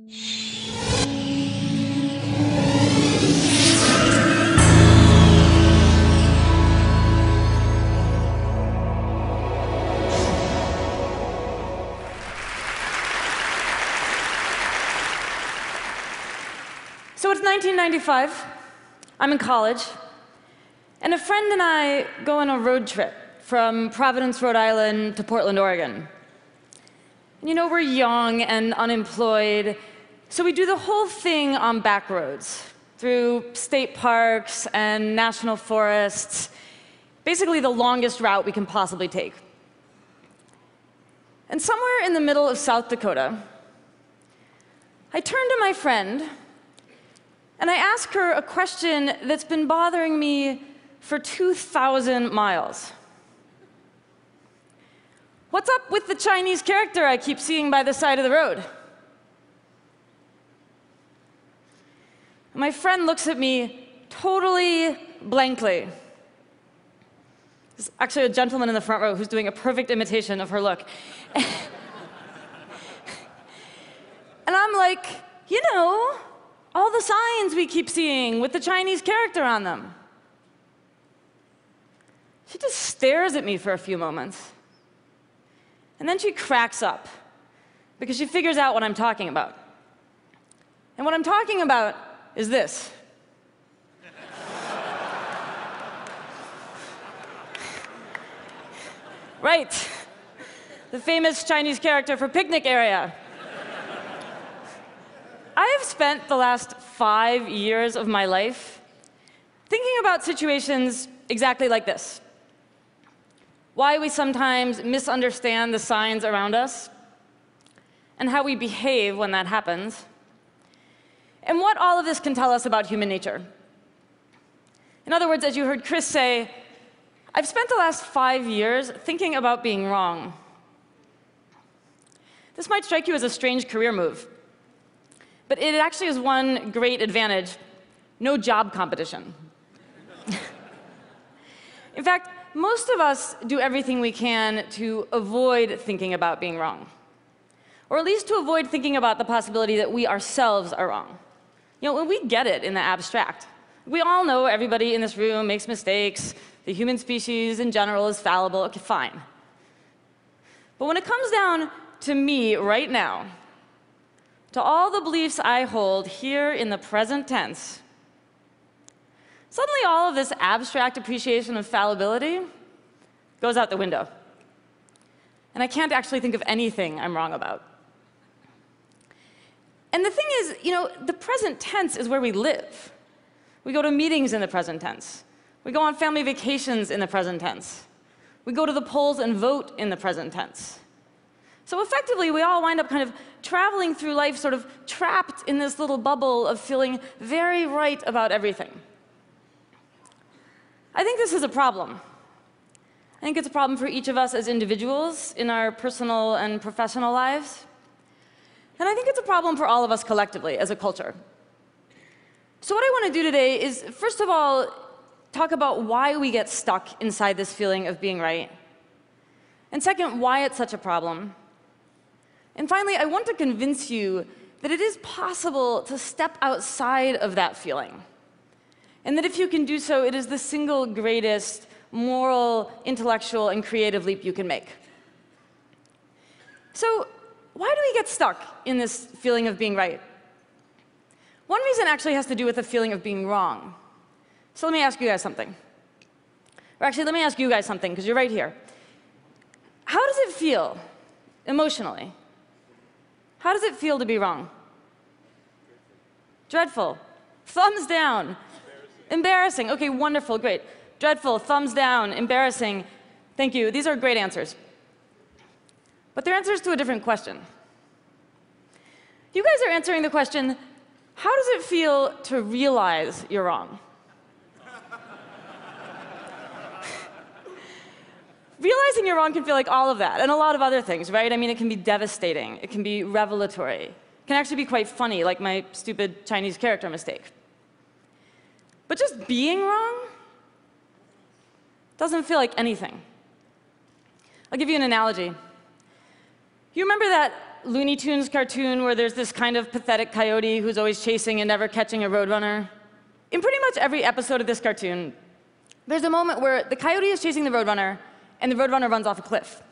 So it's 1995. I'm in college. And a friend and I go on a road trip from Providence, Rhode Island to Portland, Oregon. And you know, we're young and unemployed, so we do the whole thing on back roads, through state parks and national forests, basically the longest route we can possibly take. And somewhere in the middle of South Dakota, I turn to my friend, and I ask her a question that's been bothering me for 2,000 miles. What's up with the Chinese character I keep seeing by the side of the road? My friend looks at me totally blankly. There's actually a gentleman in the front row who's doing a perfect imitation of her look. And I'm like, you know, all the signs we keep seeing with the Chinese character on them. She just stares at me for a few moments. And then she cracks up, because she figures out what I'm talking about. And what I'm talking about is this. Right, the famous Chinese character for picnic area. I have spent the last 5 years of my life thinking about situations exactly like this. Why we sometimes misunderstand the signs around us, and how we behave when that happens, and what all of this can tell us about human nature. In other words, as you heard Chris say, I've spent the last 5 years thinking about being wrong. This might strike you as a strange career move, but it actually has one great advantage: no job competition. In fact, most of us do everything we can to avoid thinking about being wrong, or at least to avoid thinking about the possibility that we ourselves are wrong. You know, when we get it in the abstract, we all know everybody in this room makes mistakes, the human species in general is fallible, okay, fine. But when it comes down to me right now, to all the beliefs I hold here in the present tense, suddenly all of this abstract appreciation of fallibility goes out the window. And I can't actually think of anything I'm wrong about. And the thing is, you know, the present tense is where we live. We go to meetings in the present tense. We go on family vacations in the present tense. We go to the polls and vote in the present tense. So effectively, we all wind up kind of traveling through life sort of trapped in this little bubble of feeling very right about everything. I think this is a problem. I think it's a problem for each of us as individuals in our personal and professional lives. And I think it's a problem for all of us collectively as a culture. So what I want to do today is, first of all, talk about why we get stuck inside this feeling of being right. And second, why it's such a problem. And finally, I want to convince you that it is possible to step outside of that feeling. And that if you can do so, it is the single greatest moral, intellectual, and creative leap you can make. So why do we get stuck in this feeling of being right? One reason actually has to do with the feeling of being wrong. So let me ask you guys something. Or actually, let me ask you guys something, because you're right here. How does it feel, emotionally? How does it feel to be wrong? Dreadful. Thumbs down. Embarrassing. OK, wonderful, great. Dreadful, thumbs down, embarrassing. Thank you. These are great answers. But they're answers to a different question. You guys are answering the question, how does it feel to realize you're wrong? Realizing you're wrong can feel like all of that, and a lot of other things, right? I mean, it can be devastating. It can be revelatory. It can actually be quite funny, like my stupid Chinese character mistake. But just being wrong doesn't feel like anything. I'll give you an analogy. You remember that Looney Tunes cartoon where there's this kind of pathetic coyote who's always chasing and never catching a roadrunner? In pretty much every episode of this cartoon, there's a moment where the coyote is chasing the roadrunner, and the roadrunner runs off a cliff,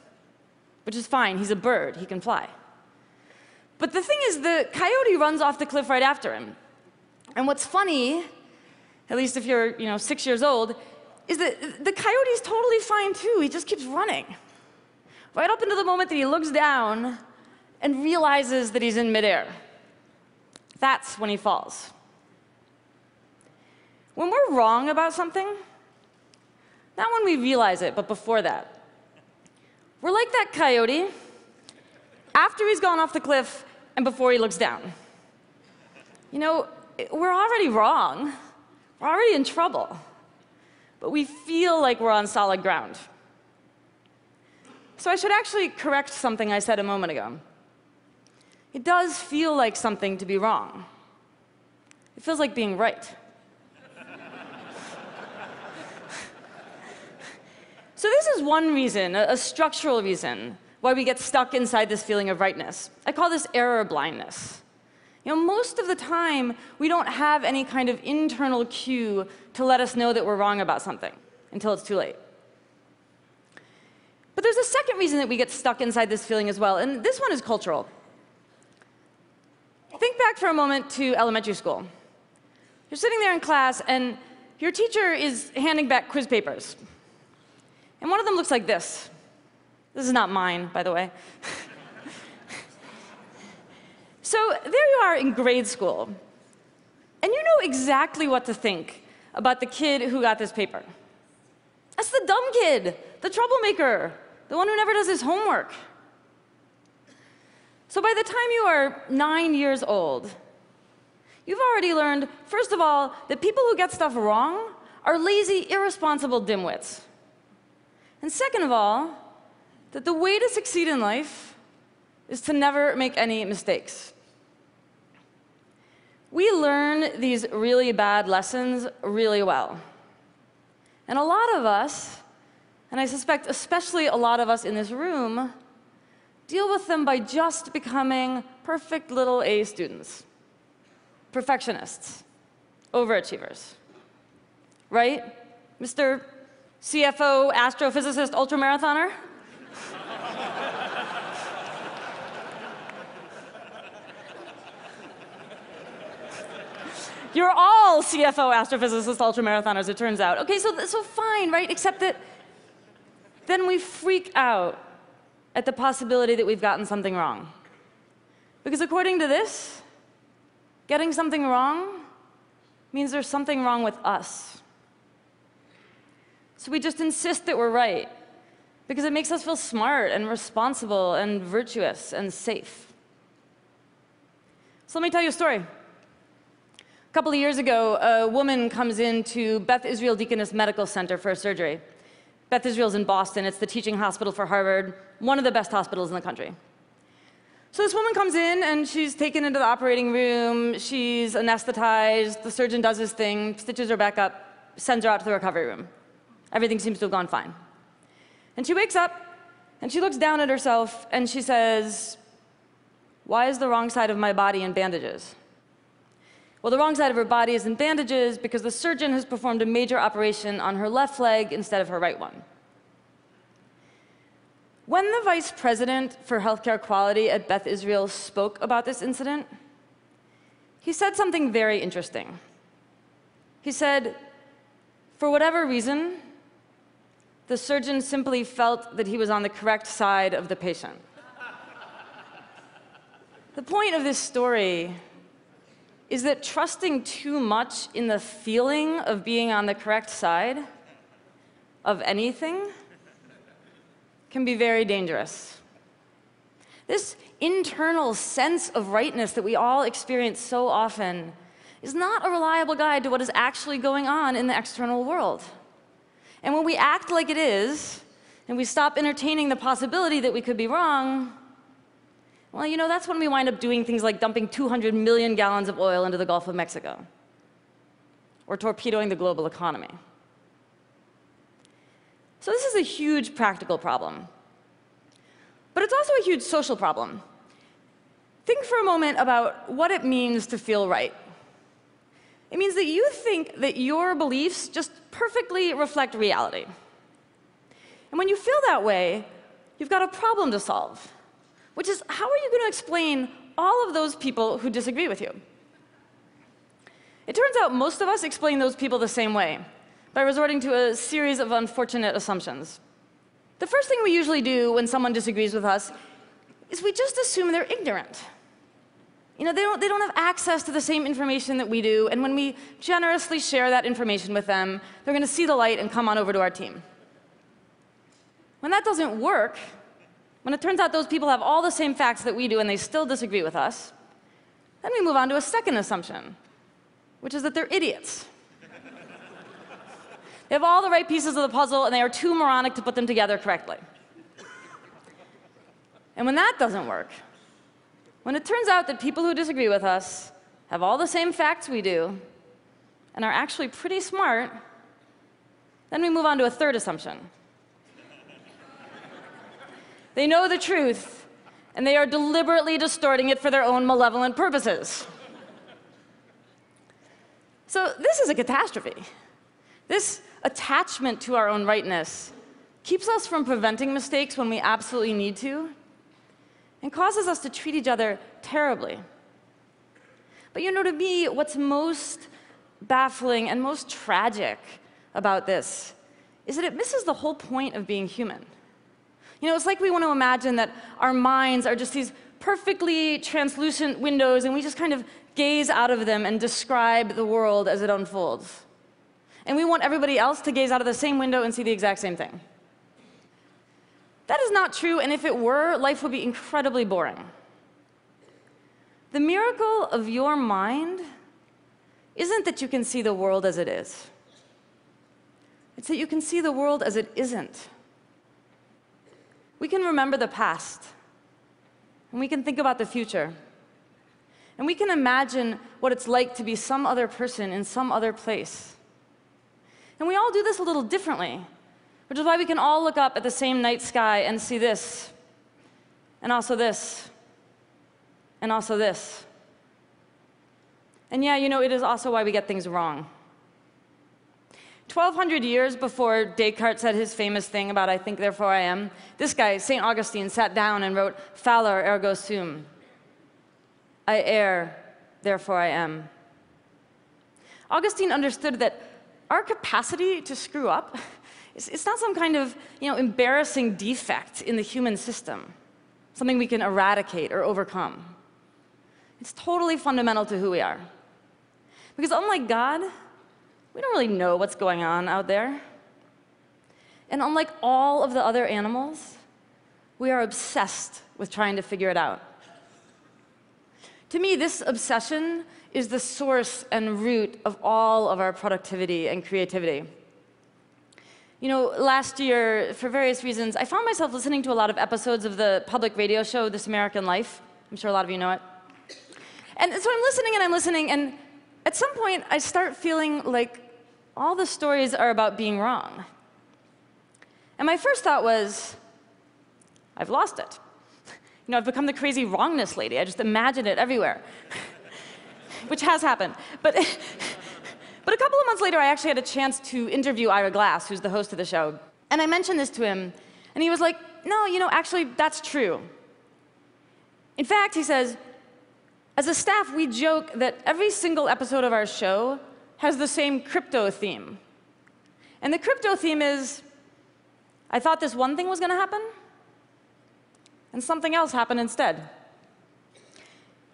which is fine. He's a bird. He can fly. But the thing is, the coyote runs off the cliff right after him. And what's funny, at least if you're 6 years old, is that the coyote's totally fine too. He just keeps running. Right up until the moment that he looks down and realizes that he's in midair. That's when he falls. When we're wrong about something, not when we realize it, but before that, we're like that coyote after he's gone off the cliff and before he looks down. We're already wrong. We're already in trouble. But we feel like we're on solid ground. So I should actually correct something I said a moment ago. It does feel like something to be wrong. It feels like being right. So this is one reason, a structural reason, why we get stuck inside this feeling of rightness. I call this error blindness. Most of the time, we don't have any kind of internal cue to let us know that we're wrong about something until it's too late. But there's a second reason that we get stuck inside this feeling as well, and this one is cultural. Think back for a moment to elementary school. You're sitting there in class, and your teacher is handing back quiz papers. And one of them looks like this. This is not mine, by the way. So there you are in grade school, and you know exactly what to think about the kid who got this paper. That's the dumb kid, the troublemaker, the one who never does his homework. So by the time you are 9 years old, you've already learned, first of all, that people who get stuff wrong are lazy, irresponsible dimwits. And second of all, that the way to succeed in life is to never make any mistakes. We learn these really bad lessons really well. And a lot of us, and I suspect especially a lot of us in this room, deal with them by just becoming perfect little A students, perfectionists, overachievers. Right, Mr. CFO, astrophysicist, ultramarathoner? You're all CFO, astrophysicist, ultramarathoners, it turns out. Okay, so fine, right? Except that then we freak out at the possibility that we've gotten something wrong. Because according to this, getting something wrong means there's something wrong with us. So we just insist that we're right, because it makes us feel smart and responsible and virtuous and safe. So let me tell you a story. A couple of years ago, a woman comes into Beth Israel Deaconess Medical Center for a surgery. Beth Israel's in Boston. It's the teaching hospital for Harvard, one of the best hospitals in the country. So this woman comes in, and she's taken into the operating room. She's anesthetized. The surgeon does his thing, stitches her back up, sends her out to the recovery room. Everything seems to have gone fine. And she wakes up, and she looks down at herself, and she says, "Why is the wrong side of my body in bandages?" Well, the wrong side of her body is in bandages because the surgeon has performed a major operation on her left leg instead of her right one. When the vice president for healthcare quality at Beth Israel spoke about this incident, he said something very interesting. He said, for whatever reason, the surgeon simply felt that he was on the correct side of the patient. The point of this story is that trusting too much in the feeling of being on the correct side of anything can be very dangerous. This internal sense of rightness that we all experience so often is not a reliable guide to what is actually going on in the external world. And when we act like it is, and we stop entertaining the possibility that we could be wrong, well, that's when we wind up doing things like dumping 200 million gallons of oil into the Gulf of Mexico, or torpedoing the global economy. So this is a huge practical problem. But it's also a huge social problem. Think for a moment about what it means to feel right. It means that you think that your beliefs just perfectly reflect reality. And when you feel that way, you've got a problem to solve, which is, how are you going to explain all of those people who disagree with you? It turns out most of us explain those people the same way, by resorting to a series of unfortunate assumptions. The first thing we usually do when someone disagrees with us is we just assume they're ignorant. They don't have access to the same information that we do, and when we generously share that information with them, they're going to see the light and come on over to our team. When that doesn't work, when it turns out those people have all the same facts that we do and they still disagree with us, then we move on to a second assumption, which is that they're idiots. They have all the right pieces of the puzzle, and they are too moronic to put them together correctly. And when that doesn't work, when it turns out that people who disagree with us have all the same facts we do and are actually pretty smart, then we move on to a third assumption. They know the truth, and they are deliberately distorting it for their own malevolent purposes. So this is a catastrophe. This attachment to our own rightness keeps us from preventing mistakes when we absolutely need to, and causes us to treat each other terribly. But to me, what's most baffling and most tragic about this is that it misses the whole point of being human. It's like we want to imagine that our minds are just these perfectly translucent windows, and we just kind of gaze out of them and describe the world as it unfolds. And we want everybody else to gaze out of the same window and see the exact same thing. That is not true, and if it were, life would be incredibly boring. The miracle of your mind isn't that you can see the world as it is. It's that you can see the world as it isn't. We can remember the past, and we can think about the future, and we can imagine what it's like to be some other person in some other place. And we all do this a little differently, which is why we can all look up at the same night sky and see this, and also this, and also this. And yeah, it is also why we get things wrong. 1,200 years before Descartes said his famous thing about "I think, therefore I am," this guy, St. Augustine, sat down and wrote "Fallor ergo sum." I err, therefore I am. Augustine understood that our capacity to screw up, it's not some kind of embarrassing defect in the human system, something we can eradicate or overcome. It's totally fundamental to who we are. Because unlike God, we don't really know what's going on out there. And unlike all of the other animals, we are obsessed with trying to figure it out. To me, this obsession is the source and root of all of our productivity and creativity. Last year, for various reasons, I found myself listening to a lot of episodes of the public radio show This American Life. I'm sure a lot of you know it. And so I'm listening, and at some point, I start feeling like all the stories are about being wrong. And my first thought was, I've lost it. I've become the crazy wrongness lady. I just imagine it everywhere, which has happened. But a couple of months later, I actually had a chance to interview Ira Glass, who's the host of the show. And I mentioned this to him, and he was like, no, actually, that's true. In fact, he says, as a staff, we joke that every single episode of our show has the same crypto theme. And the crypto theme is, I thought this one thing was going to happen, and something else happened instead.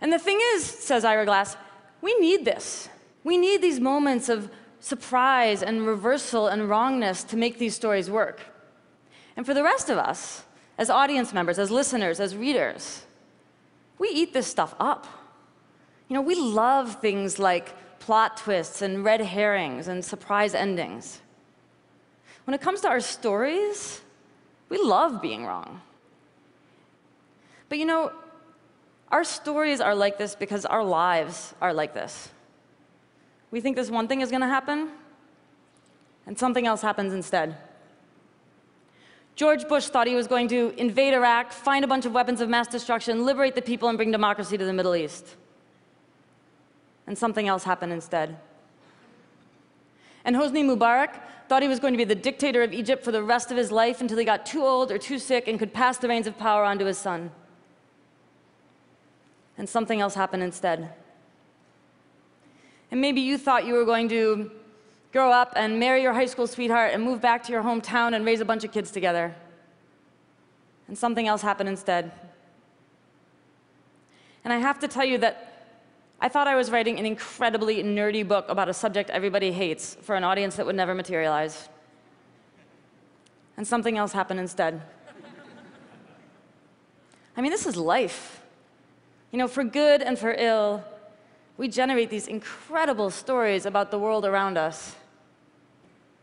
And the thing is, says Ira Glass, we need this. We need these moments of surprise and reversal and wrongness to make these stories work. And for the rest of us, as audience members, as listeners, as readers, we eat this stuff up. We love things like plot twists and red herrings and surprise endings. When it comes to our stories, we love being wrong. But our stories are like this because our lives are like this. We think this one thing is going to happen, and something else happens instead. George Bush thought he was going to invade Iraq, find a bunch of weapons of mass destruction, liberate the people, and bring democracy to the Middle East. And something else happened instead. And Hosni Mubarak thought he was going to be the dictator of Egypt for the rest of his life until he got too old or too sick and could pass the reins of power on to his son. And something else happened instead. And maybe you thought you were going to grow up and marry your high school sweetheart and move back to your hometown and raise a bunch of kids together. And something else happened instead. And I have to tell you that I thought I was writing an incredibly nerdy book about a subject everybody hates for an audience that would never materialize. And something else happened instead. I mean, this is life. You know, for good and for ill, we generate these incredible stories about the world around us.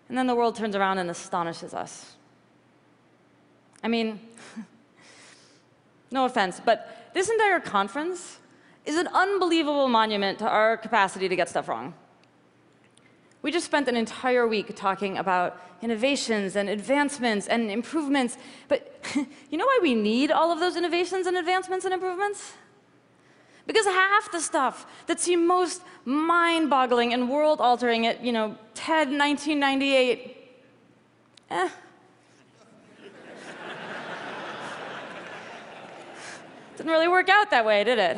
And then the world turns around and astonishes us. I mean, no offense, but this entire conference is an unbelievable monument to our capacity to get stuff wrong. We just spent an entire week talking about innovations and advancements and improvements, but you know why we need all of those innovations and advancements and improvements? Because half the stuff that seemed most mind-boggling and world-altering at, TED 1998, didn't really work out that way, did it?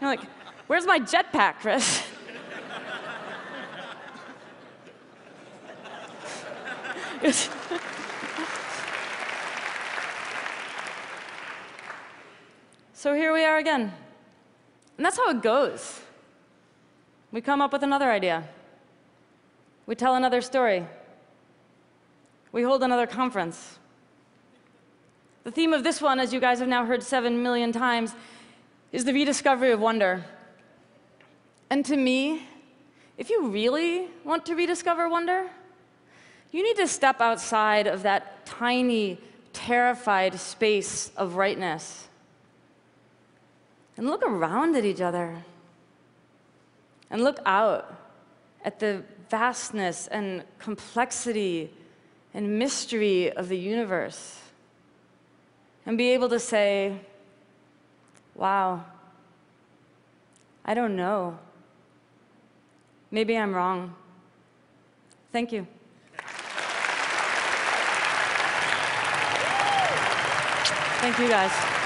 You're like, where's my jetpack, Chris? So here we are again. And that's how it goes. We come up with another idea. We tell another story. We hold another conference. The theme of this one, as you guys have now heard 7 million times, is the rediscovery of wonder. And to me, if you really want to rediscover wonder, you need to step outside of that tiny, terrified space of rightness and look around at each other and look out at the vastness and complexity and mystery of the universe and be able to say, wow, I don't know. Maybe I'm wrong. Thank you. Thank you, guys.